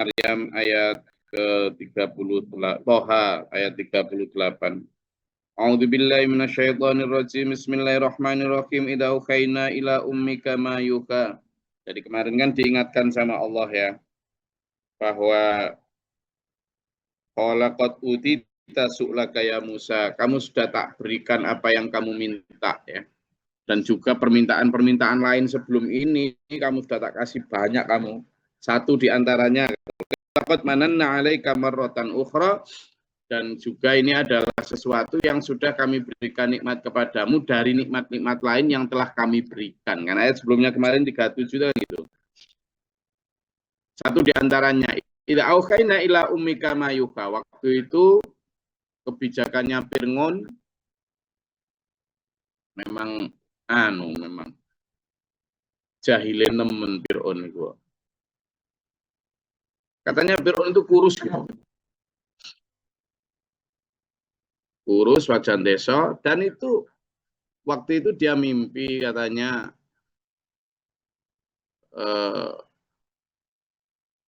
Maryam ayat ke-30, Toha ayat 38. A'udzubillahi minasyaitonirrajim. Bismillahirrahmanirrahim. Idza ukhaina ila ummika ma yuka. Jadi kemarin kan diingatkan sama Allah ya, bahwa qala qad utita su'laka ya Musa. Kamu sudah tak berikan apa yang kamu minta ya. Dan juga permintaan-permintaan lain sebelum ini kamu sudah tak kasih banyak kamu. Satu diantaranya laqad mananna 'alaika marratan ukhra, dan juga ini adalah sesuatu yang sudah kami berikan nikmat kepadamu dari nikmat-nikmat lain yang telah kami berikan. Karena ayat sebelumnya kemarin 37 gitu. Satu diantaranya, idza auhayna ila ummika ma yuha. Waktu itu kebijakannya Fir'aun memang memang jahile nemen Fir'aun itu. Katanya Fir'aun itu kurus gitu. Kurus, wajah desa, dan itu waktu itu dia mimpi katanya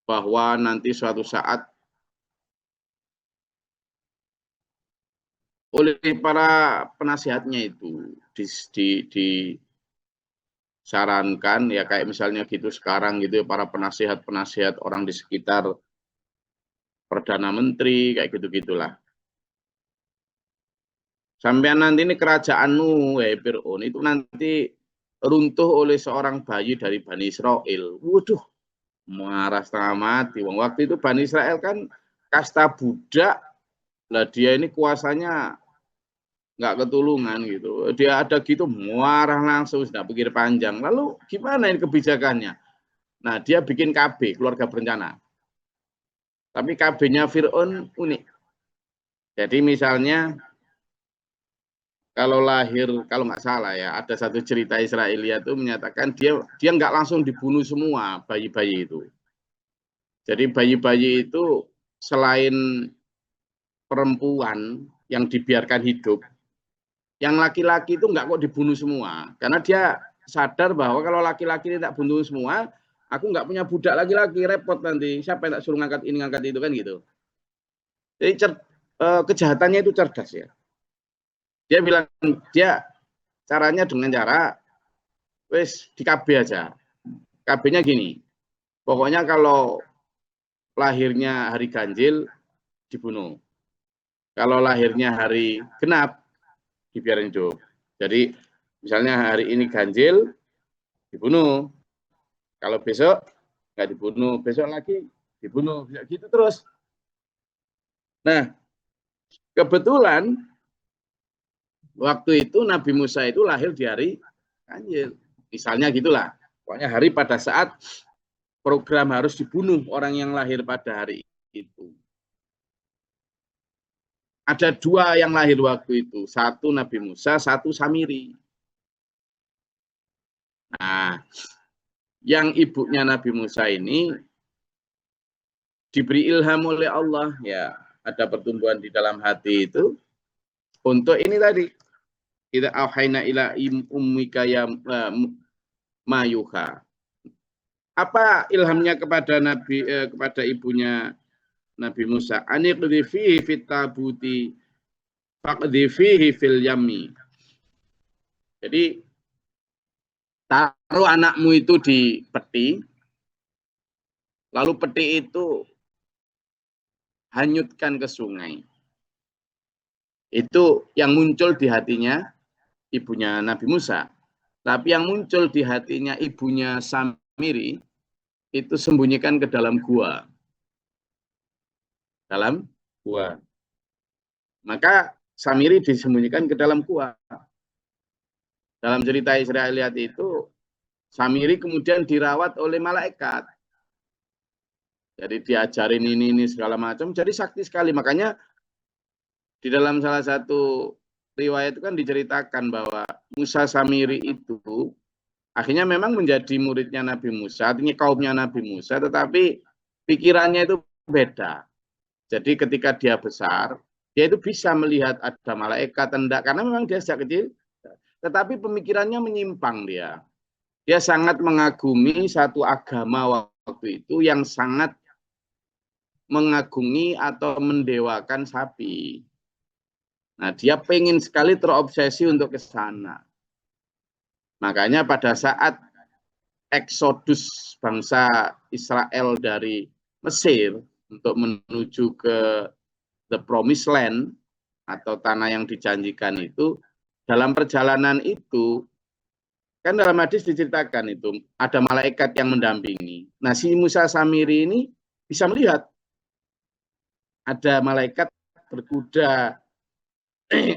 bahwa nanti suatu saat oleh para penasihatnya itu disarankan ya, kayak misalnya gitu sekarang gitu, para penasihat orang di sekitar Perdana Menteri kayak gitu-gitulah. Sampean nanti ini kerajaanmu Fir'aun itu nanti runtuh oleh seorang bayi dari Bani Israel. Waduh, marah setengah mati. Waktu itu Bani Israel kan kasta budak, lah dia ini kuasanya nggak ketulungan gitu. Dia ada gitu marah langsung, sudah pikir panjang. Lalu gimana ini kebijakannya? Nah, dia bikin KB, keluarga berencana. Tapi KB-nya Fir'aun unik. Jadi misalnya kalau lahir, kalau nggak salah ya, ada satu cerita Israelia itu menyatakan dia nggak langsung dibunuh semua bayi-bayi itu. Jadi bayi-bayi itu selain perempuan yang dibiarkan hidup, yang laki-laki itu nggak kok dibunuh semua. Karena dia sadar bahwa kalau laki-laki tidak bunuh semua, aku nggak punya budak laki-laki, repot nanti. Siapa yang tak suruh ngangkat ini, ngangkat itu, kan gitu. Jadi kejahatannya itu cerdas ya. Dia bilang, dia caranya dengan cara wes di KB aja. KB-nya gini, pokoknya kalau lahirnya hari ganjil dibunuh, kalau lahirnya hari genap dibiarin hidup. Jadi misalnya hari ini ganjil dibunuh, kalau besok nggak dibunuh, besok lagi dibunuh, gitu terus. Nah, kebetulan waktu itu Nabi Musa itu lahir di hari ganjil, misalnya gitulah. Pokoknya hari pada saat program harus dibunuh orang yang lahir pada hari itu. Ada dua yang lahir waktu itu, satu Nabi Musa, satu Samiri. Nah, yang ibunya Nabi Musa ini diberi ilham oleh Allah, ya, ada pertumbuhan di dalam hati itu untuk ini tadi, kita auhayna ila ummika ya mayuha. Apa ilhamnya kepada kepada ibunya Nabi Musa? Aniqdhi fihi fit tabuti faqdhi fihi fil yammi. Jadi taruh anakmu itu di peti, lalu peti itu hanyutkan ke sungai. Itu yang muncul di hatinya ibunya Nabi Musa. Tapi yang muncul di hatinya ibunya Samiri itu sembunyikan ke dalam gua. Dalam gua. Maka Samiri disembunyikan ke dalam gua. Dalam cerita Israeliat itu, Samiri kemudian dirawat oleh malaikat. Jadi diajarin ini segala macam. Jadi sakti sekali. Makanya di dalam salah satu riwayat itu kan diceritakan bahwa Musa Samiri itu akhirnya memang menjadi muridnya Nabi Musa, artinya kaumnya Nabi Musa, tetapi pikirannya itu beda. Jadi ketika dia besar, dia itu bisa melihat ada malaikat, enggak, karena memang dia sejak kecil, tetapi pemikirannya menyimpang dia. Dia sangat mengagumi satu agama waktu itu yang sangat mengagungi atau mendewakan sapi. Nah, dia pengen sekali terobsesi untuk ke sana. Makanya pada saat eksodus bangsa Israel dari Mesir untuk menuju ke the promised land atau tanah yang dijanjikan itu, dalam perjalanan itu kan dalam hadis diceritakan itu ada malaikat yang mendampingi. Nah, si Musa Samiri ini bisa melihat ada malaikat berkuda,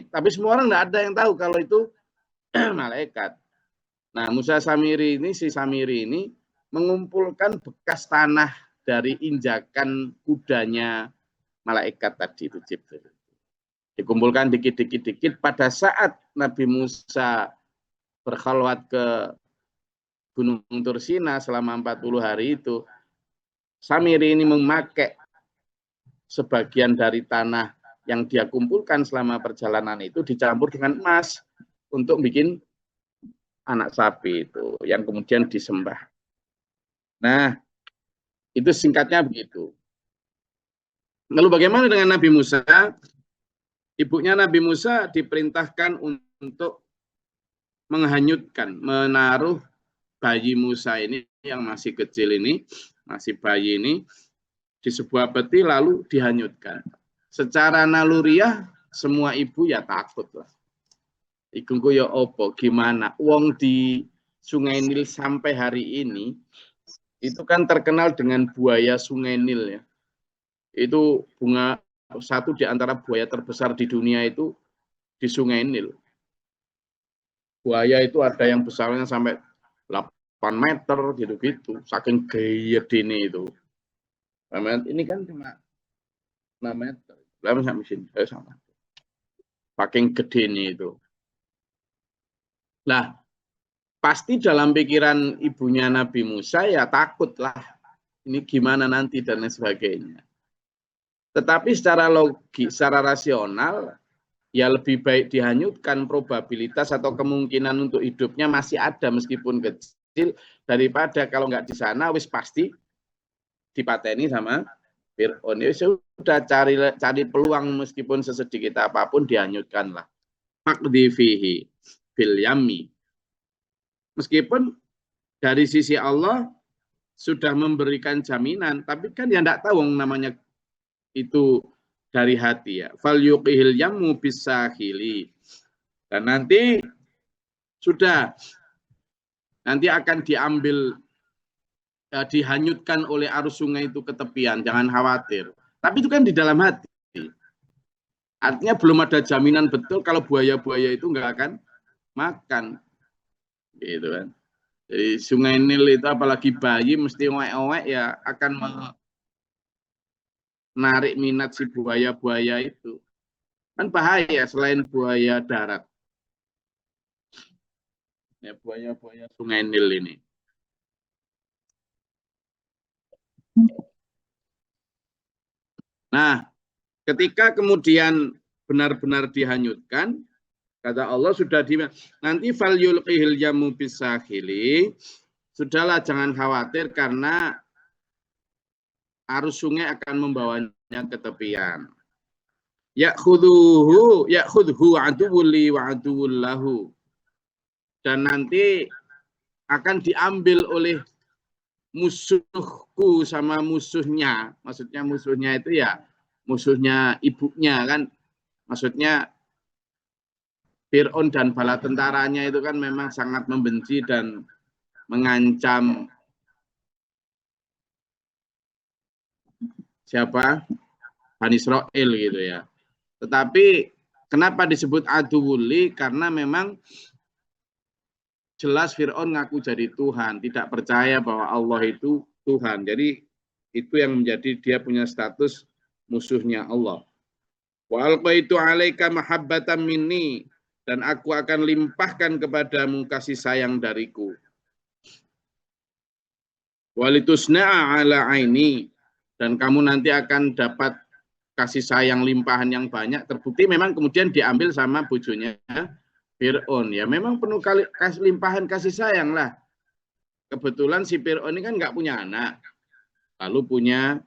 tapi semua orang tidak ada yang tahu kalau itu malaikat. Nah, Musa Samiri ini, si Samiri ini mengumpulkan bekas tanah dari injakan kudanya malaikat tadi itu Jibril. Dikumpulkan dikit-dikit pada saat Nabi Musa berkhalwat ke Gunung Tursina selama 40 hari itu, Samiri ini memakai sebagian dari tanah yang dia kumpulkan selama perjalanan itu dicampur dengan emas untuk bikin anak sapi itu yang kemudian disembah. Nah, itu singkatnya begitu. Lalu bagaimana dengan Nabi Musa? Ibunya Nabi Musa diperintahkan untuk menghanyutkan, menaruh bayi Musa ini yang masih kecil ini, masih bayi ini di sebuah peti lalu dihanyutkan. Secara naluriah semua ibu ya takut lah. Iku ya opo gimana? Wong di Sungai Nil sampai hari ini itu kan terkenal dengan buaya Sungai Nil ya. Itu satu di antara buaya terbesar di dunia itu di Sungai Nil. Buaya itu ada yang besarnya sampai 8 meter gitu-gitu, saking gedene itu. Ini kan cuma 6 meter. Lama sampai sini, sama. Saking gedene itu. Nah, pasti dalam pikiran ibunya Nabi Musa ya takutlah. Ini gimana nanti dan lain sebagainya. Tetapi secara logis, secara rasional, ya lebih baik dihanyutkan, probabilitas atau kemungkinan untuk hidupnya masih ada meskipun kecil, daripada kalau nggak di sana wis pasti dipateni sama Fir'aun. Ya sudah cari peluang meskipun sesedikit apapun dihanyutkanlah. Maqdi fihi bil yammi. Meskipun dari sisi Allah sudah memberikan jaminan, tapi kan ya enggak tahu namanya itu dari hati ya. Fal yuqihil yammu bisahili. Dan nanti sudah nanti akan diambil dihanyutkan oleh arus sungai itu ke tepian, jangan khawatir. Tapi itu kan di dalam hati. Artinya belum ada jaminan betul kalau buaya-buaya itu enggak akan makan. Gitu kan. Jadi Sungai Nil itu apalagi bayi mesti owek-owek ya akan menarik minat si buaya-buaya itu. Kan bahaya selain buaya darat. Ya, buaya-buaya Sungai Nil ini. Nah, ketika kemudian benar-benar dihanyutkan, kata Allah sudah nanti fal yulqihil yamu bisahili, sudahlah jangan khawatir karena arus sungai akan membawanya ke tepian. Ya'khudhu aduwwuli wa aduwwullahu. Dan nanti akan diambil oleh musuhku sama musuhnya. Maksudnya musuhnya itu ya musuhnya ibunya kan. Maksudnya Fir'aun dan bala tentaranya itu kan memang sangat membenci dan mengancam siapa? Bani Israel gitu ya. Tetapi kenapa disebut aduwuli? Karena memang jelas Fir'aun ngaku jadi Tuhan, tidak percaya bahwa Allah itu Tuhan. Jadi itu yang menjadi dia punya status musuhnya Allah. Wa alqaitu 'alaika mahabbatan minni, dan aku akan limpahkan kepadamu kasih sayang dariku. Walitusna'a 'ala 'aini, dan kamu nanti akan dapat kasih sayang limpahan yang banyak. Terbukti memang kemudian diambil sama bojonya Fir'aun. Ya memang penuh limpahan kasih sayang lah. Kebetulan si Fir'aun ini kan nggak punya anak. Lalu punya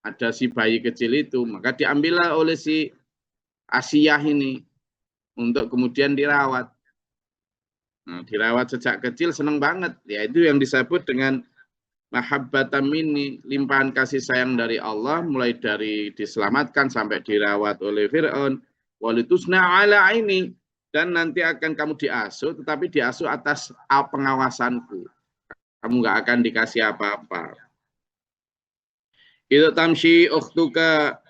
ada si bayi kecil itu, maka diambillah oleh si Asiyah ini untuk kemudian dirawat. Nah, dirawat sejak kecil senang banget. Ya itu yang disebut dengan mahabbatan minni, limpahan kasih sayang dari Allah, mulai dari diselamatkan sampai dirawat oleh Fir'aun. Walitusna ala ini, dan nanti akan kamu diasuh, tetapi diasuh atas pengawasanku. Kamu nggak akan dikasih apa-apa. Itu tamshi ukhtuka,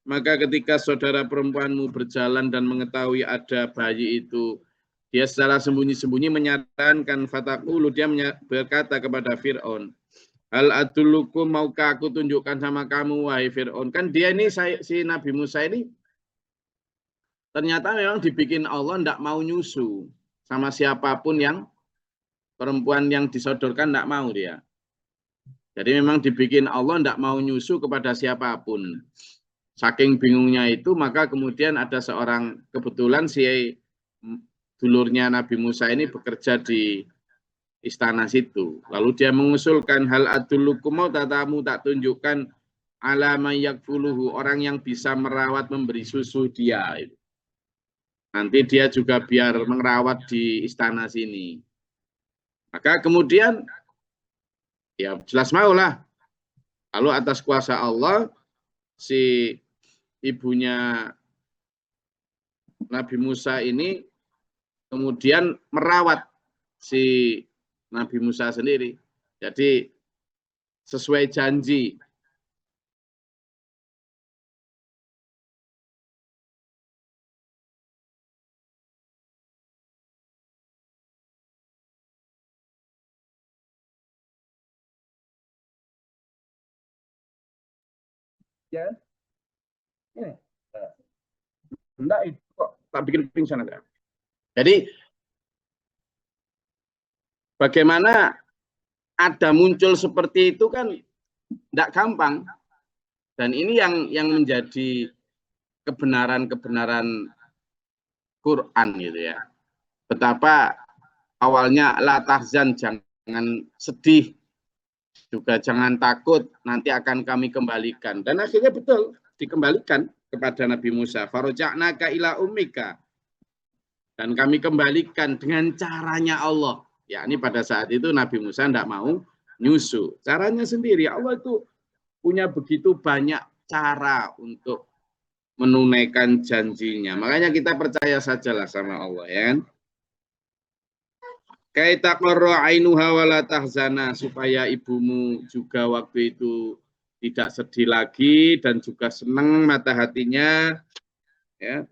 maka ketika saudara perempuanmu berjalan dan mengetahui ada bayi itu, dia secara sembunyi-sembunyi menyarankan fatakulu, dia berkata kepada Fir'aun, hal adulukum, maukah aku tunjukkan sama kamu wahai Fir'aun. Kan dia ini, si Nabi Musa ini ternyata memang dibikin Allah tidak mau nyusu sama siapapun yang perempuan yang disodorkan, tidak mau dia. Jadi memang dibikin Allah tidak mau nyusu kepada siapapun. Saking bingungnya itu, maka kemudian ada seorang, kebetulan si dulurnya Nabi Musa ini bekerja di istana situ. Lalu dia mengusulkan, hal adullukum, mau tatamu tak tunjukkan ala mayyakfuluhu, orang yang bisa merawat, memberi susu dia. Nanti dia juga biar merawat di istana sini. Maka kemudian ya jelas maulah. Lalu atas kuasa Allah, si ibunya Nabi Musa ini kemudian merawat si Nabi Musa sendiri. Jadi sesuai janji. Ya, ini. Enggak, itu kok tak bikin pingsan aja. Jadi bagaimana ada muncul seperti itu kan tidak gampang. Dan ini yang menjadi kebenaran-kebenaran Quran gitu ya. Betapa awalnya la tahzan, jangan sedih, juga jangan takut, nanti akan kami kembalikan. Dan akhirnya betul dikembalikan kepada Nabi Musa. Faroja'naka ila ummika, dan kami kembalikan dengan caranya Allah. Ya, ini pada saat itu Nabi Musa tidak mau nyusu. Caranya sendiri. Allah itu punya begitu banyak cara untuk menunaikan janjinya. Makanya kita percaya sajalah sama Allah, ya kan? Kaita qarra ainuha wala tahzana, supaya ibumu juga waktu itu tidak sedih lagi dan juga senang mata hatinya, ya.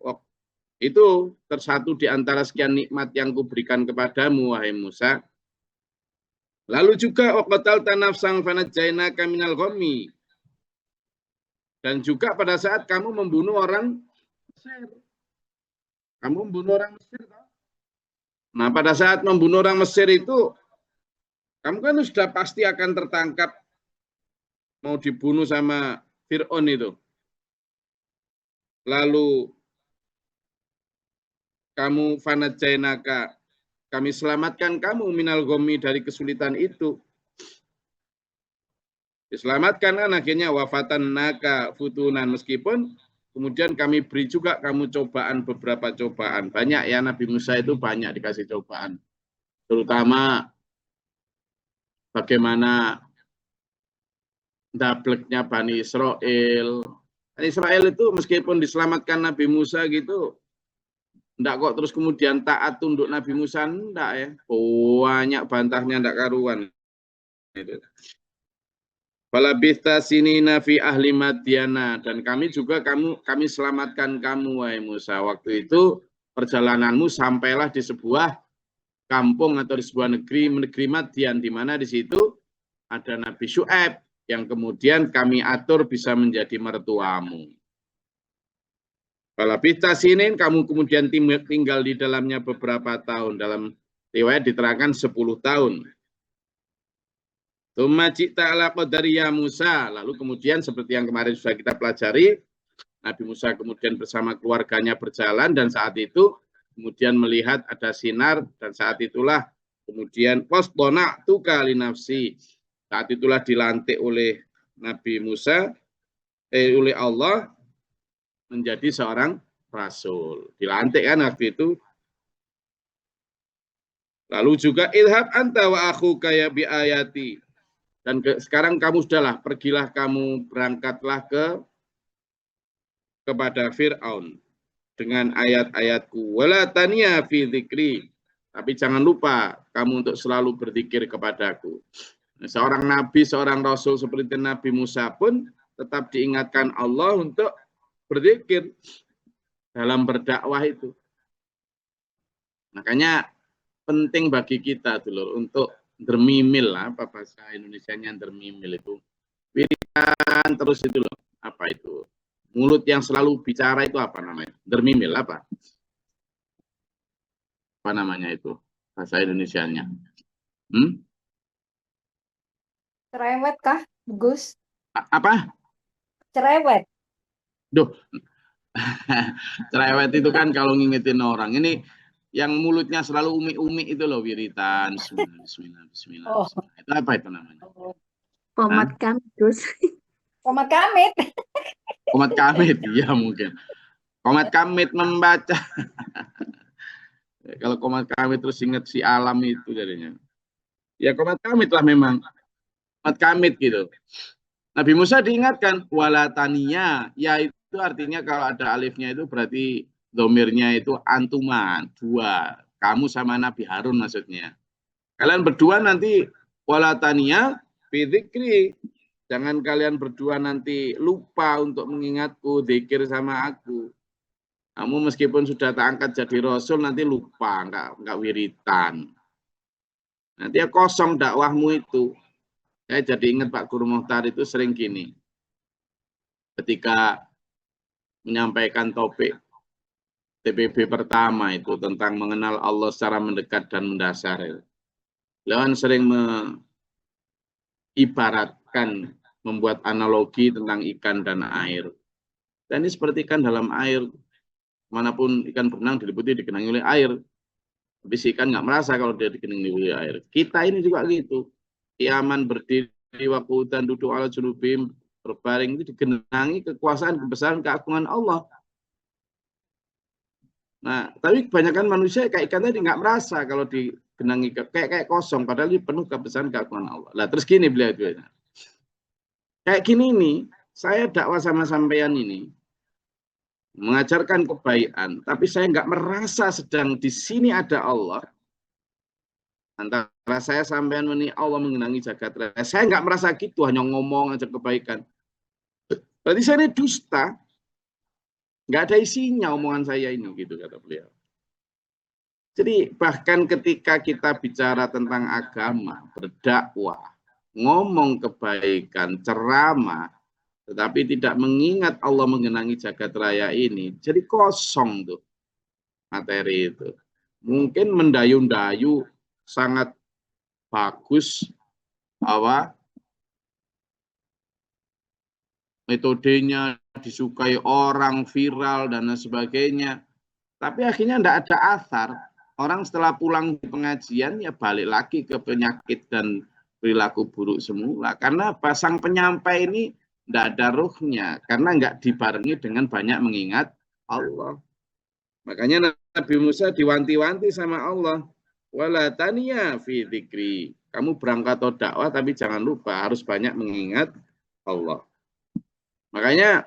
Itu tersatu di antara sekian nikmat yang kuberikan kepadamu wahai Musa. Lalu juga waqatalta nafsan fanajjainaka minal ghammi, dan juga pada saat kamu membunuh orang Mesir. Kamu membunuh orang Mesir. Nah, pada saat membunuh orang Mesir itu, kamu kan sudah pasti akan tertangkap, mau dibunuh sama Fir'aun itu. Lalu kamu fanajjainaka, kami selamatkan kamu minal ghammi, dari kesulitan itu. Diselamatkan kan akhirnya, wafatan naka futunan, meskipun kemudian kami beri juga kamu cobaan, beberapa cobaan. Banyak ya, Nabi Musa itu banyak dikasih cobaan. Terutama bagaimana dableknya Bani Israel. Bani Israel itu meskipun diselamatkan Nabi Musa gitu, enggak kok terus kemudian taat tunduk Nabi Musa, enggak ya. Banyak bantahnya, enggak karuan. Falabitha sinina fi ahli Madyana, dan kami juga kami selamatkan kamu wahai Musa. Waktu itu perjalananmu sampailah di sebuah kampung atau di sebuah negeri Madyan, di mana di situ ada Nabi Syu'aib yang kemudian kami atur bisa menjadi mertuamu. Falabitha sinin, kamu kemudian tinggal di dalamnya beberapa tahun. Dalam riwayat diterangkan 10 tahun. Tsumma ji'ta ala qadari ya Musa, lalu kemudian seperti yang kemarin sudah kita pelajari, Nabi Musa kemudian bersama keluarganya berjalan, dan saat itu kemudian melihat ada sinar, dan saat itulah kemudian wasdona' tuka li nafsi, saat itulah dilantik oleh Nabi Musa oleh Allah menjadi seorang rasul. Dilantik kan waktu itu. Lalu juga idhab anta wa akhuka ya bi ayati. Dan sekarang kamu sudahlah, pergilah kamu, berangkatlah kepada Fir'aun dengan ayat-ayatku. Wala taniya fi dzikri. Tapi jangan lupa kamu untuk selalu berzikir kepadaku. Seorang nabi, seorang rasul seperti Nabi Musa pun tetap diingatkan Allah untuk berzikir dalam berdakwah itu. Makanya penting bagi kita dulu untuk dermimil, apa bahasa Indonesianya dermimil itu. Wiridan terus itu loh. Apa itu? Mulut yang selalu bicara itu apa namanya? Dermimil apa? Apa namanya itu? Bahasa Indonesianya. Cerewet kah, Gus? Apa? Cerewet. Duh. Cerewet itu kan kalau ngingetin orang. Ini yang mulutnya selalu umi-umi itu loh, wiritan. Bismillah, bismillah, Oh. bismillah. Itu apa itu namanya? Komat kamit, Gus. Komat kamit. Komat kamit, iya mungkin. Komat kamit membaca. Kalau komat kamit terus ingat si alam itu jadinya. Ya komat kamit lah memang. Komat kamit gitu. Nabi Musa diingatkan, walatania. Ya itu artinya kalau ada alifnya itu berarti domirnya itu antuman. Dua. Kamu sama Nabi Harun maksudnya. Kalian berdua nanti walatania fidzikri. Jangan kalian berdua nanti lupa untuk mengingatku, zikir sama aku. Kamu meskipun sudah tak angkat jadi rasul nanti lupa, enggak wiritan. Nanti ya kosong dakwahmu itu. Saya jadi ingat Pak Guru Muhtar itu sering gini. Ketika menyampaikan topik TPB pertama itu tentang mengenal Allah secara mendekat dan mendasar. Beliau sering mengibaratkan, membuat analogi tentang ikan dan air. Dan ini seperti ikan dalam air. Manapun ikan berenang diliputi digenangi oleh air. Tapi si ikan nggak merasa kalau dia digenangi oleh air. Kita ini juga gitu. Kiaman berdiri waktu dan duduk ala junubim berbaring itu digenangi kekuasaan, kebesaran, keagungan Allah. Nah, tapi kebanyakan manusia kayak ikan tadi nggak merasa kalau digenangi kayak kosong, padahal ini penuh kebesaran, keagungan Allah. Lah terus gini beliau itu. Kayak gini nih, saya dakwah sama sampean ini mengajarkan kebaikan, tapi saya nggak merasa sedang di sini ada Allah. Antara saya sampean ini Allah mengenangi jagat raya. Saya nggak merasa gitu, hanya ngomong aja kebaikan. Berarti saya ini dusta. Nggak ada isinya omongan saya ini, gitu kata beliau. Jadi bahkan ketika kita bicara tentang agama, berdakwah, ngomong kebaikan, ceramah, tetapi tidak mengingat Allah mengenangi jagat raya ini, jadi kosong tuh materi itu. Mungkin mendayu-dayu sangat bagus metodenya, disukai orang, viral dan sebagainya, tapi akhirnya tidak ada asar. Orang setelah pulang di pengajian ya balik lagi ke penyakit dan perilaku buruk semula, karena pasang penyampai ini tidak ada ruhnya, karena nggak dibarengi dengan banyak mengingat Allah. Makanya Nabi Musa diwanti-wanti sama Allah, wala taniya fi dzikri. Kamu berangkat atau dakwah tapi jangan lupa harus banyak mengingat Allah. Makanya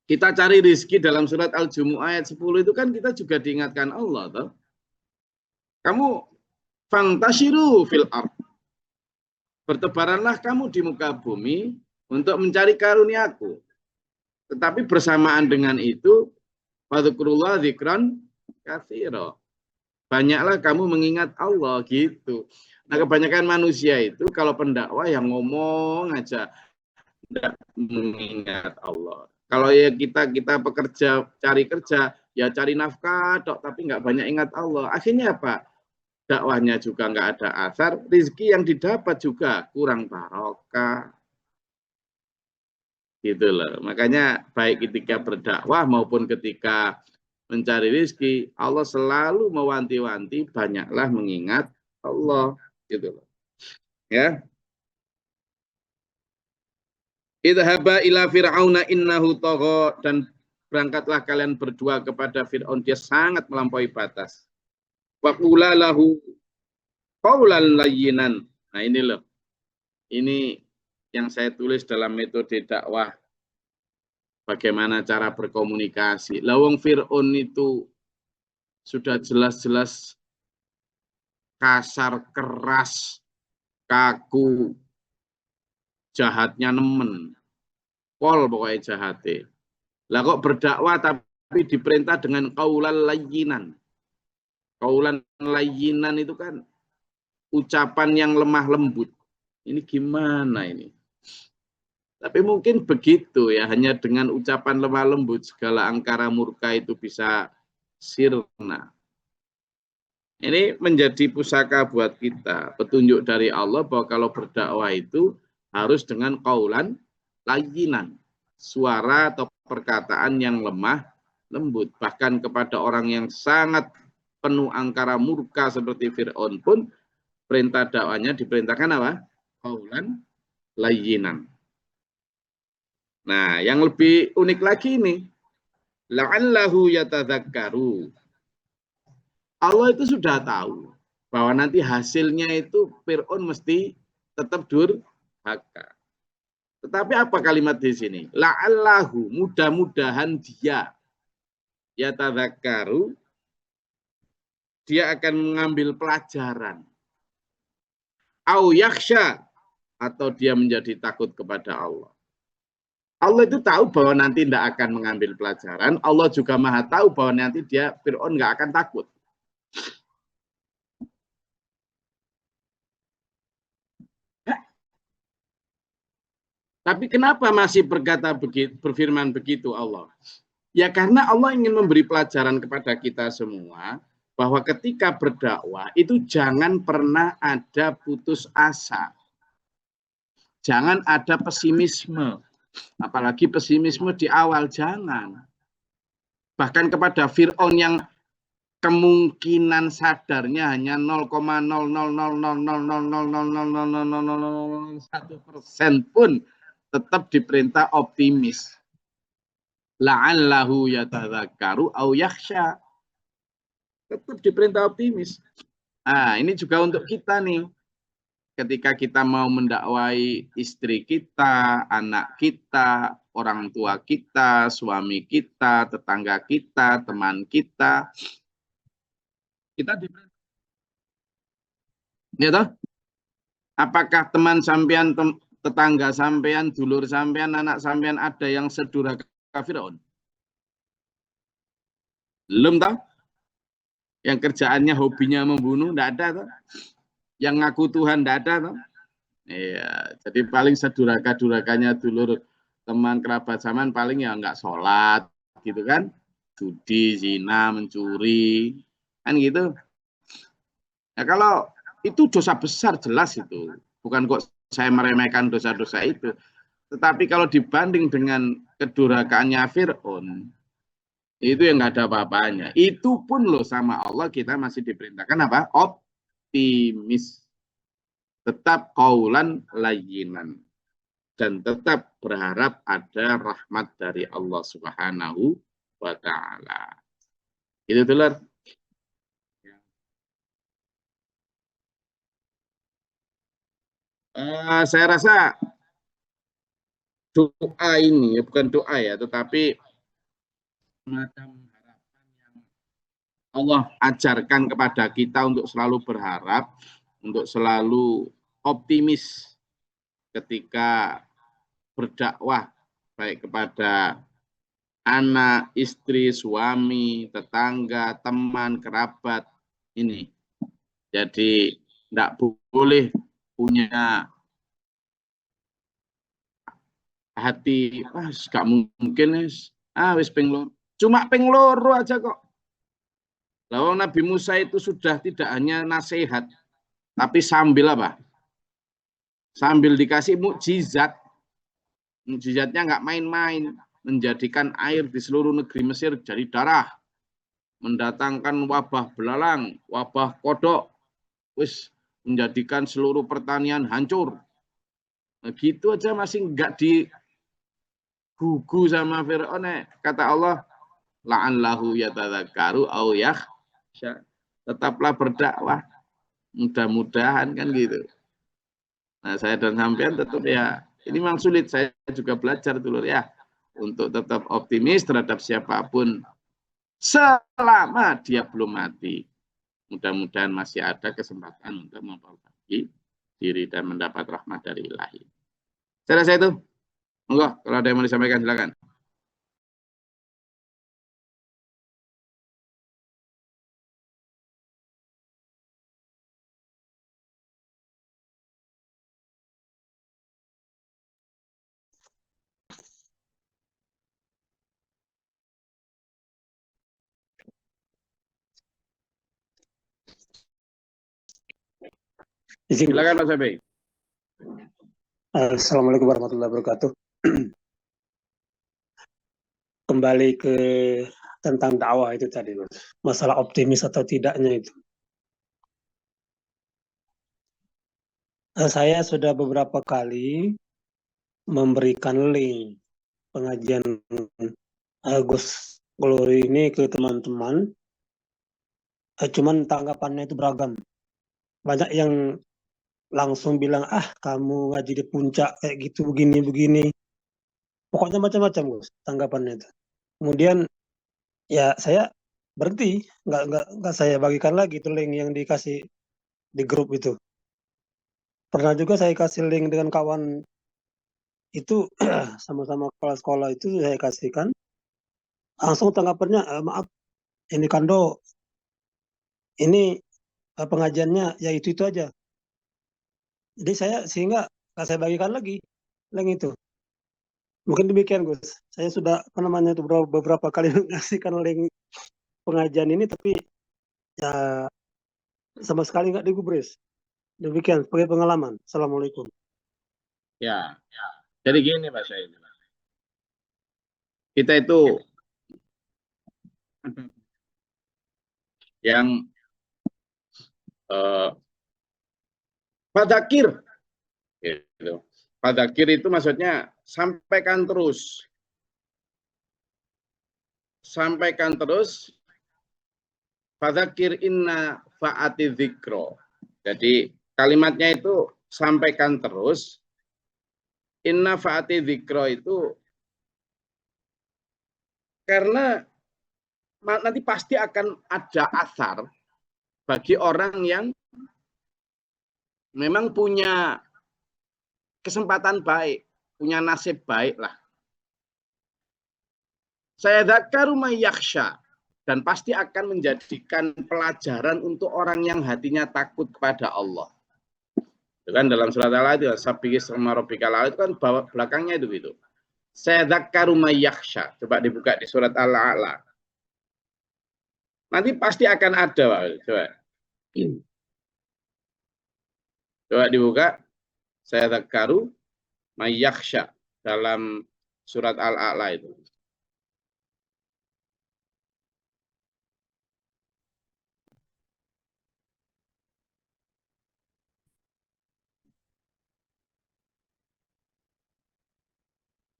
kita cari rizki dalam surat Al-Jumu'ah ayat 10 itu kan kita juga diingatkan Allah. Toh. Kamu fangtashiru fil ard. Bertebaranlah kamu di muka bumi untuk mencari karuniaku. Tetapi bersamaan dengan itu, fadzukurullah dzikran katsira. Banyaklah kamu mengingat Allah gitu. Nah, kebanyakan manusia itu kalau pendakwah yang ngomong aja tidak mengingat Allah. Kalau ya kita pekerja, cari kerja, ya cari nafkah, tapi nggak banyak ingat Allah. Akhirnya apa? Dakwahnya juga nggak ada asar, rezeki yang didapat juga kurang barokah. Gitu loh. Makanya baik ketika berdakwah maupun ketika mencari rezeki, Allah selalu mewanti-wanti banyaklah mengingat Allah. Gitu loh. Ya. Idhaba ila fir'auna innahu tagha, dan berangkatlah kalian berdua kepada Fir'aun, dia sangat melampaui batas. Wa qula lahu qawlan layyinan. Nah ini loh. Ini yang saya tulis dalam metode dakwah. Bagaimana cara berkomunikasi. Lawang Fir'aun itu sudah jelas-jelas kasar, keras, kaku, jahatnya nemen. Pol pokoknya jahatnya. Lah kok berdakwah tapi diperintah dengan qaulan layyinan. Qaulan layyinan itu kan ucapan yang lemah lembut. Ini gimana ini? Tapi mungkin begitu ya, hanya dengan ucapan lemah lembut segala angkara murka itu bisa sirna. Ini menjadi pusaka buat kita, petunjuk dari Allah bahwa kalau berdakwah itu harus dengan qaulan layyinan, suara atau perkataan yang lemah lembut. Bahkan kepada orang yang sangat penuh angkara murka seperti Fir'aun pun perintah dakwahnya diperintahkan apa? Qaulan layyinan. Nah, yang lebih unik lagi ini, la'allahu yatadzakkaru. Allah itu sudah tahu bahwa nanti hasilnya itu Fir'aun mesti tetap durhaka. Tetapi apa kalimat di sini? La'allahu, mudah-mudahan dia yatadzakkaru, dia akan mengambil pelajaran. Au yakhsha, atau dia menjadi takut kepada Allah. Allah itu tahu bahwa nanti tidak akan mengambil pelajaran. Allah juga maha tahu bahwa nanti dia Fir'aun nggak akan takut. Tapi kenapa masih berkata begitu, berfirman begitu Allah? Ya karena Allah ingin memberi pelajaran kepada kita semua bahwa ketika berdakwah itu jangan pernah ada putus asa. Jangan ada pesimisme. Apalagi pesimisme di awal, jangan. Bahkan kepada Fir'aun yang kemungkinan sadarnya hanya 0,00000000001% pun tetap diperintah optimis. La'allahu yatadzakkaru au yakhsha. Tetap diperintah optimis. Nah, ini juga untuk kita nih. Ketika kita mau mendakwai istri kita, anak kita, orang tua kita, suami kita, tetangga kita, teman kita diperintah. Ya toh? Apakah teman sampean, tetangga sampean, dulur sampean, anak sampean ada yang sedurhaka Fir'aun? Belum toh? Yang kerjaannya hobinya membunuh, enggak ada toh? Yang ngaku Tuhan enggak ada toh? Iya, jadi paling sedurhaka-durhakanya dulur, teman, kerabat zaman paling ya enggak sholat gitu kan, judi, zina, mencuri, kan gitu. Nah kalau itu dosa besar jelas itu, bukan kok saya meremehkan dosa-dosa itu, tetapi kalau dibanding dengan kedurhakaannya Fir'aun, itu yang nggak ada apa-apanya. Itu pun loh sama Allah kita masih diperintahkan apa? Optimis. Tetap qaulan layyinan. Dan tetap berharap ada rahmat dari Allah Subhanahu wa ta'ala. Itu dulur. Saya rasa doa ini, bukan doa ya, tetapi semacam harapan yang Allah ajarkan kepada kita untuk selalu berharap, untuk selalu optimis ketika berdakwah, baik kepada anak, istri, suami, tetangga, teman, kerabat ini. Jadi tidak boleh punya hati, gak mungkin wis pengloro. Cuma pengloro aja kok. Lawang Nabi Musa itu sudah tidak hanya nasihat, tapi sambil apa? Sambil dikasih mukjizat. Mukjizatnya nggak main-main, menjadikan air di seluruh negeri Mesir jadi darah, mendatangkan wabah belalang, wabah kodok, wis menjadikan seluruh pertanian hancur. Nah, gitu aja masih nggak gugu sama Fir'aun, kata Allah, la'allahu yatadzakkaru aw yakhsha. Tetaplah berdakwah. Mudah-mudahan kan gitu. Nah, saya dan sampean tetap ya, ini memang sulit. Saya juga belajar dulu ya, untuk tetap optimis terhadap siapapun selama dia belum mati. Mudah-mudahan masih ada kesempatan untuk memperbaiki diri dan mendapat rahmat dari Ilahi. Saya rasa itu. Monggo, kalau ada yang mau disampaikan silakan. Silakan Mas Sabi. Assalamualaikum warahmatullahi wabarakatuh. Kembali ke tentang dakwah itu tadi, Mas. Masalah optimis atau tidaknya itu. Saya sudah beberapa kali memberikan link pengajian Gus Glory ini ke teman-teman. Cuman tanggapannya itu beragam. Banyak yang langsung bilang, kamu ngaji di puncak kayak gitu, begini-begini. Pokoknya macam-macam, Gus, tanggapannya itu. Kemudian ya saya berhenti, nggak saya bagikan lagi itu link yang dikasih di grup itu. Pernah juga saya kasih link dengan kawan itu sama-sama kepala sekolah itu saya kasihkan, langsung tanggapannya, maaf, ini Kando, ini pengajiannya ya itu aja. Jadi sehingga nggak saya bagikan lagi link itu. Mungkin demikian, Gus. Saya sudah itu beberapa kali mengasihkan link pengajian ini, tapi ya sama sekali nggak digubris. Demikian sebagai pengalaman. Assalamualaikum. Ya, jadi gini Pak Syahid. Kita itu yang fadzakir, gitu. Fadzakir itu maksudnya sampaikan terus. Sampaikan terus. Fadzakir inna fa'ati dzikro. Jadi kalimatnya itu sampaikan terus. Inna fa'ati dzikro itu karena nanti pasti akan ada asar bagi orang yang memang punya kesempatan baik, punya nasib baik lah. Saya dzakaru may yakhsha, dan pasti akan menjadikan pelajaran untuk orang yang hatinya takut kepada Allah. Itu kan dalam surat Al-A'la itu, Sabbihi isma rabbikal a'la, itu kan belakangnya itu gitu. Saya dzakaru may yakhsha. Coba dibuka di surat Al-A'la. Nanti pasti akan ada, Pak. Coba dibuka. Saya dzakaru may yakhsha dalam surat Al-A'la itu.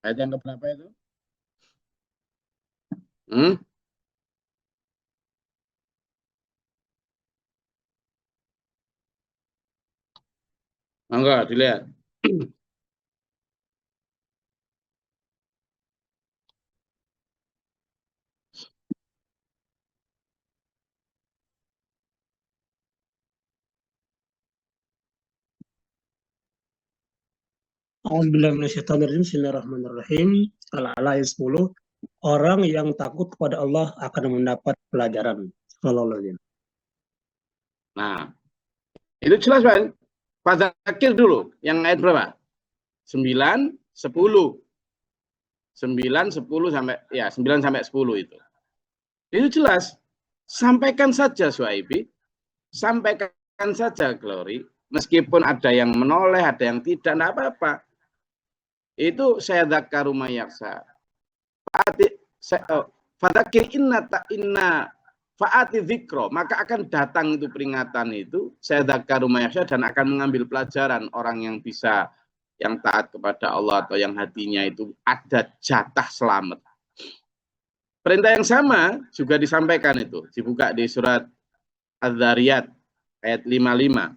Ayat yang keberapa itu? Enggak, dilihat. Bismillahirrahmanirrahim. Al-A'la 10. Orang yang takut kepada Allah akan mendapat pelajaran. Nah, itu jelas, Pak. Fadzakir dulu. Yang ayat berapa? 9, 10. 9, 10 sampai 9 sampai 10 itu. Itu jelas. Sampaikan saja, Suhaibi. Sampaikan saja, Glory. Meskipun ada yang menoleh, ada yang tidak, enggak apa-apa. Itu saya dzakaru may yakhsha. Fadzakir inna fa'ati dzikro, maka akan datang itu peringatan itu, saya dzakaru may yakhsha, dan akan mengambil pelajaran orang yang bisa yang taat kepada Allah atau yang hatinya itu ada jatah selamat. Perintah yang sama juga disampaikan itu, dibuka di surat Az-Zariyat ayat 55.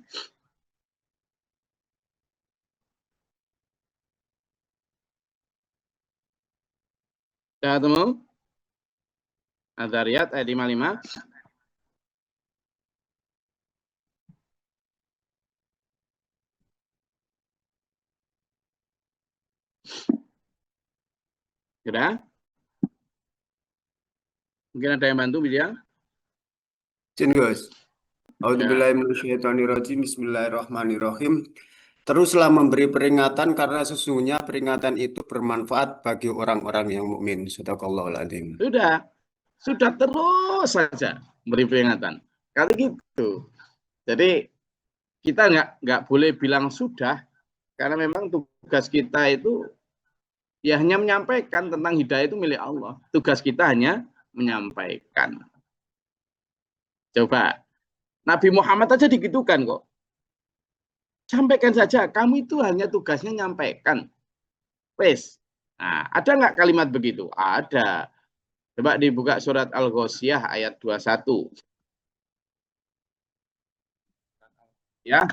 Sudah ketemu? Az-Zariyat ayat 55. Sudah? Mungkin ada yang bantu bisa? Izin, Gus. A'udzubillahiminasyaitonirrajim. Bismillahirrahmanirrahim. Teruslah memberi peringatan karena sesungguhnya peringatan itu bermanfaat bagi orang-orang yang mukmin. Shadaqallahul adzim. Sudah terus saja beri peringatan. Kali gitu. Jadi kita nggak boleh bilang sudah, karena memang tugas kita itu ya hanya menyampaikan tentang hidayah itu milik Allah. Tugas kita hanya menyampaikan. Coba Nabi Muhammad aja digitukan kok. Sampaikan saja, kamu itu hanya tugasnya nyampaikan. Wes. Nah, ada nggak kalimat begitu? Ada. Coba dibuka surat Al-Ghasyiyah ayat 21. Ya,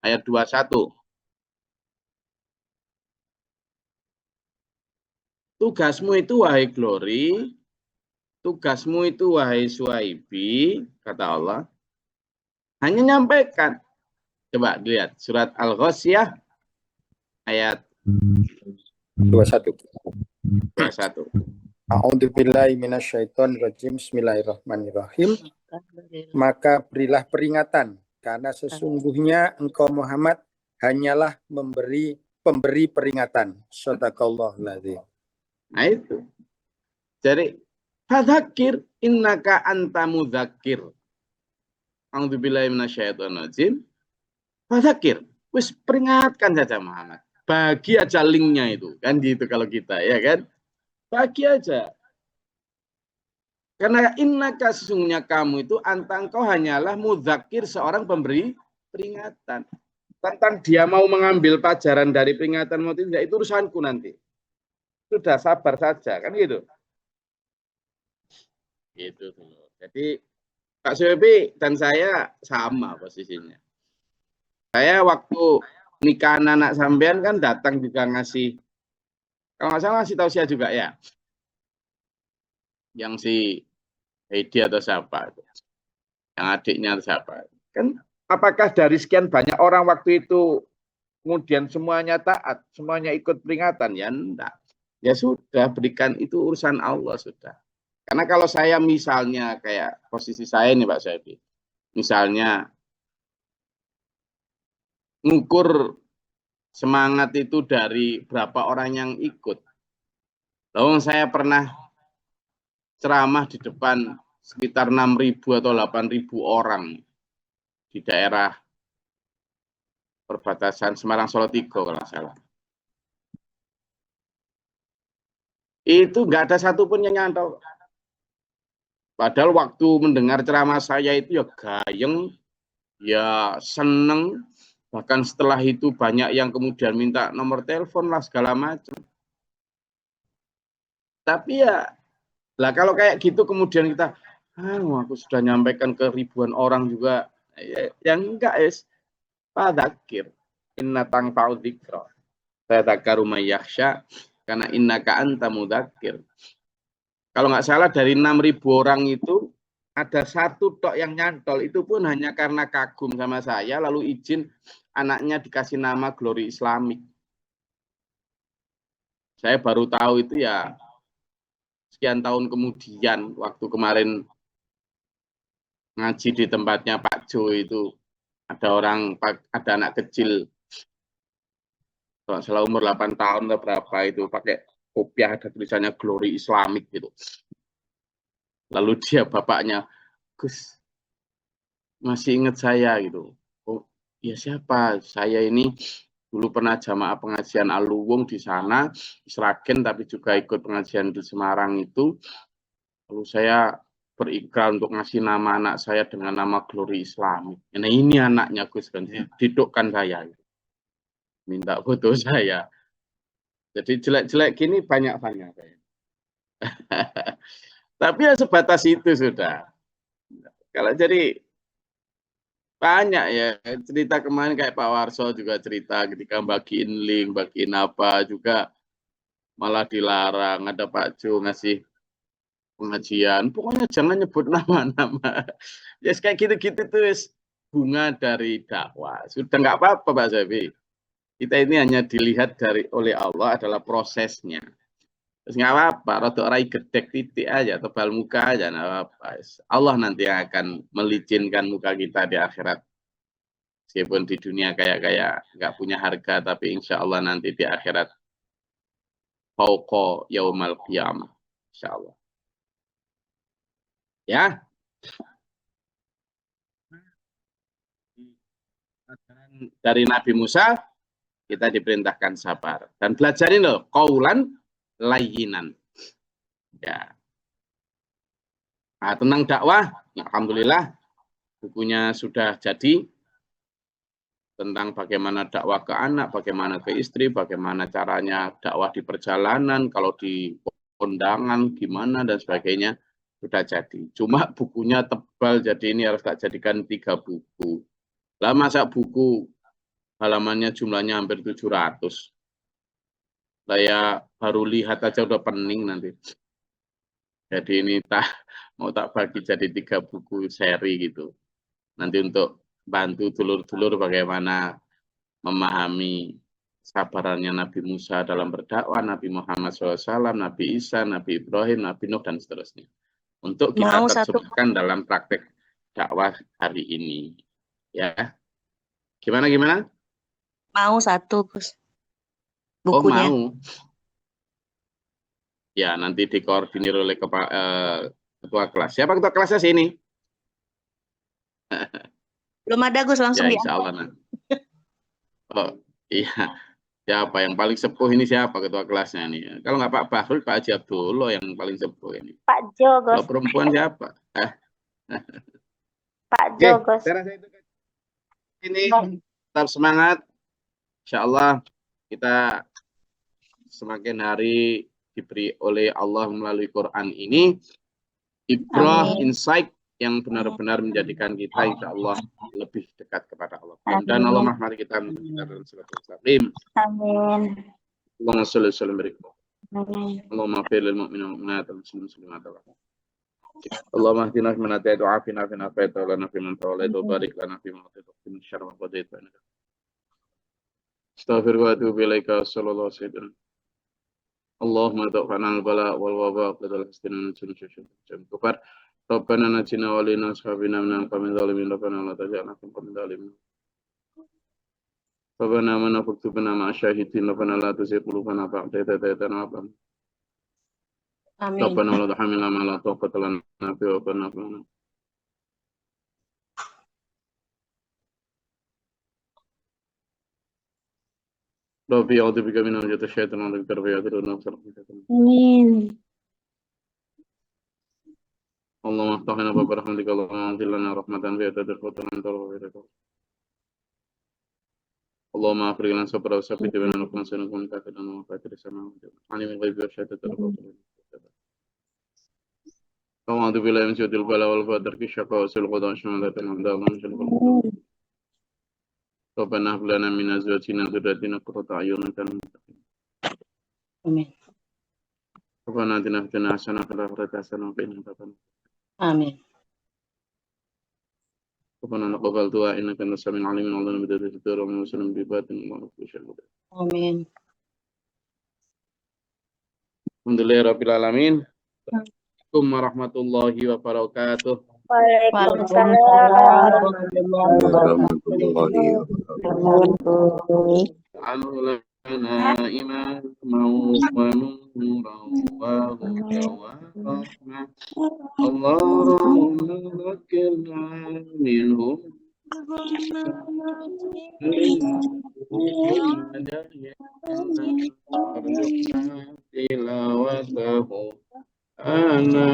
ayat 21. Tugasmu itu wahai Glory, tugasmu itu wahai Suhaibi, kata Allah, hanya nyampaikan. Coba dilihat surat Al-Ghasyiyah ayat 21. 21. A'udzubillahi minasyaitonirrajim. Bismillahirrahmanirrahim. Maka berilah peringatan, karena sesungguhnya engkau Muhammad hanyalah pemberi peringatan. Shadaqallahul adzim. Nah itu. Jadi fadzakir innaka anta mudzakir. A'udzubillahi minasyaitonirrajim. Fadzakir, wis peringatkan saja Muhammad. Bagi aja linknya itu, kan gitu kalau kita, ya kan? Bagi aja. Karena innaka sesungguhnya kamu itu engkau hanyalah mudzakir, seorang pemberi peringatan. Tentang dia mau mengambil pelajaran dari peringatan mau tidak, itu urusanku nanti. Sudah sabar saja, kan gitu. Gitu dulu. Jadi Pak Suhebi dan saya sama posisinya. Saya waktu nikahan anak sampean kan datang juga ngasih, kalau nggak salah ngasih tausiah juga ya, yang si Heidi atau siapa, yang adiknya atau siapa. Kan apakah dari sekian banyak orang waktu itu kemudian semuanya taat, semuanya ikut peringatan? Ya enggak. Ya sudah, berikan itu urusan Allah sudah. Karena kalau saya misalnya kayak posisi saya nih Pak Syaifi, misalnya ngukur semangat itu dari berapa orang yang ikut. Lalu saya pernah ceramah di depan sekitar 6.000 atau 8.000 orang di daerah perbatasan Semarang Solotigo kalau nggak salah. Itu nggak ada satupun yang nyantol. Padahal waktu mendengar ceramah saya itu ya gayeng, ya seneng. Bahkan setelah itu banyak yang kemudian minta nomor telepon lah segala macam. Tapi ya, lah kalau kayak gitu kemudian kita, aku sudah nyampaikan ke ribuan orang juga, yang enggak es, fadzakir, inna tanfa'u dzikra, fadzakaru may yakhsha, karena innaka anta mudzakir. Kalau nggak salah dari 6.000 orang itu ada satu tok yang nyantol, itu pun hanya karena kagum sama saya lalu izin anaknya dikasih nama Glory Islamik. Saya baru tahu itu ya sekian tahun kemudian, waktu kemarin ngaji di tempatnya Pak Jo itu, ada anak kecil kalau salah umur 8 tahun atau berapa itu pakai kopiah ada tulisannya Glory Islamik gitu. Lalu dia bapaknya, Gus, masih ingat saya gitu. Oh, ya siapa? Saya ini dulu pernah jamaah pengajian Aluwung di sana, Sragen, tapi juga ikut pengajian di Semarang itu. Lalu saya berikrar untuk ngasih nama anak saya dengan nama Glory Islamik. Nah ini anaknya Gus, kan didukkan saya. minta foto saya. Jadi jelek-jelek gini banyak-banyak. Tapi ya sebatas itu sudah. Kalau jadi banyak ya cerita kemarin kayak Pak Warso juga cerita ketika bagiin link, bagiin apa juga malah dilarang. Ada Pak Jo ngasih pengajian, pokoknya jangan nyebut nama-nama. Ya kayak gitu-gitu tuh bunga dari dakwah. Sudah nggak apa-apa Pak Zabi. Kita ini hanya dilihat oleh Allah adalah prosesnya. Terus nggak apa-apa, rada rai gedek titik aja, tebal muka aja, nggak apa-apa. Allah nanti akan melicinkan muka kita di akhirat. Meskipun di dunia kayak nggak punya harga, tapi insya Allah nanti di akhirat fauqa yaumal qiyamah. Insya Allah. Ya. Dari Nabi Musa, kita diperintahkan sabar. Dan belajarin loh, qaulan layyinan. Ya. Nah, tentang dakwah, alhamdulillah bukunya sudah jadi tentang bagaimana dakwah ke anak, bagaimana ke istri, bagaimana caranya dakwah di perjalanan, kalau di kondangan gimana dan sebagainya sudah jadi. Cuma bukunya tebal, jadi ini harus tak jadikan 3 buku. Lah masa buku halamannya jumlahnya hampir 700. Saya baru lihat aja udah pening nanti. Jadi ini mau tak bagi jadi 3 buku seri gitu. Nanti untuk bantu dulur-dulur bagaimana memahami sabarannya Nabi Musa dalam berdakwah, Nabi Muhammad SAW, Nabi Isa, Nabi Ibrahim, Nabi Nuh, dan seterusnya. Untuk kita terjemahkan dalam praktek dakwah hari ini. Ya, gimana? Mau 1, Gus. Oh, Bukunya. mau. Ya, nanti dikoordinir oleh ketua kelas. Siapa ketua kelasnya sini? Belum ada, Gus, langsung Ya, insya Allah. Nah. Oh, iya. Siapa yang paling sepuh ini, siapa ketua kelasnya nih? Kalau nggak Pak Bahrul, Pak Haji Abdullah yang paling sepuh ini. Pak Jo, Gus. Kalau perempuan siapa? Pak Jo, Gus. Saya rasa itu ini tetap semangat. Insya Allah kita semakin hari diberi oleh Allah melalui Quran ini ibrah, insight yang benar-benar menjadikan kita insya Allah lebih dekat kepada Allah. Dan Allah mari kita dalam surat Al-Mustaqim. Amin. Allahumma sholli wa sallim barik. Amin. Allahumma fir lil mu'minina wal mu'minat wal muslimin wal muslimat. Allahumma hdina fi man hadayta wa afina fi man afayta wa lana fi man tawallayta wa barik lana fi ma atayta wa qina syarra ma qadayta. Astaghfiruka wa atubu ilaika sallallahu alaihi wasallam. Allahumma tawfana al-bala wal waba qadal hastina min kufar. Rabbana najina wa lina ashabina min al-qawmi dhalimin. Rabbana la taj'alna fi qawmin dhalimin. Rabbana amana faktubna ma'a syahidin. Rabbana la tuzigh qulubana ba'da idh hadaytana wa hab lana. Amin. Rabbana wa la tahmilna ma la taqata lana bihi wa qina adhaban. Rabbi a'udzubika min hamzati syaitan wa bika rabbi yadurruna wa sallallahu. Amin. Allahumma aftahna bab rahmatika Allahumma anzil lana rahmatan fi hadhihi al-fatah wa barakatuh. Allahumma afrij lana sabra wa sabbit bina nuqman sanakun kafiran wa fatir sama alim al-ghaibi wa syahadati rabbana. A'udzu billahi min syaitanir bala wal fadr ki syaqa wa sul qada syamatan wa dalan syarqan. Rabbana hab lana min azwajina wa dhurriyyatina qurrata a'yunin waj'alna lil muttaqin. Amin. Rabbana atina fid dunya hasanah wa fil akhirati hasanah wa qina adzaban. Amin. Rabbana taqabbal du'a innaka antas samiul 'alim wa lana bidati sitir wa muslim bi batin wa fi syarri. Amin. Alhamdulillahirabbil alamin. Assalamualaikum warahmatullahi wabarakatuh. Waalaikumsalam. Lana imaman wa nuran wa hudan wa rahmah. Allahumma dhakkirna minhum tilawatahu ana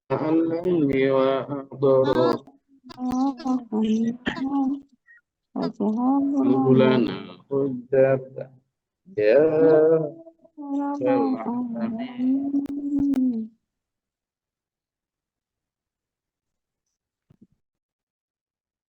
al-layli wa adara. Lana hujjata. Ya salam.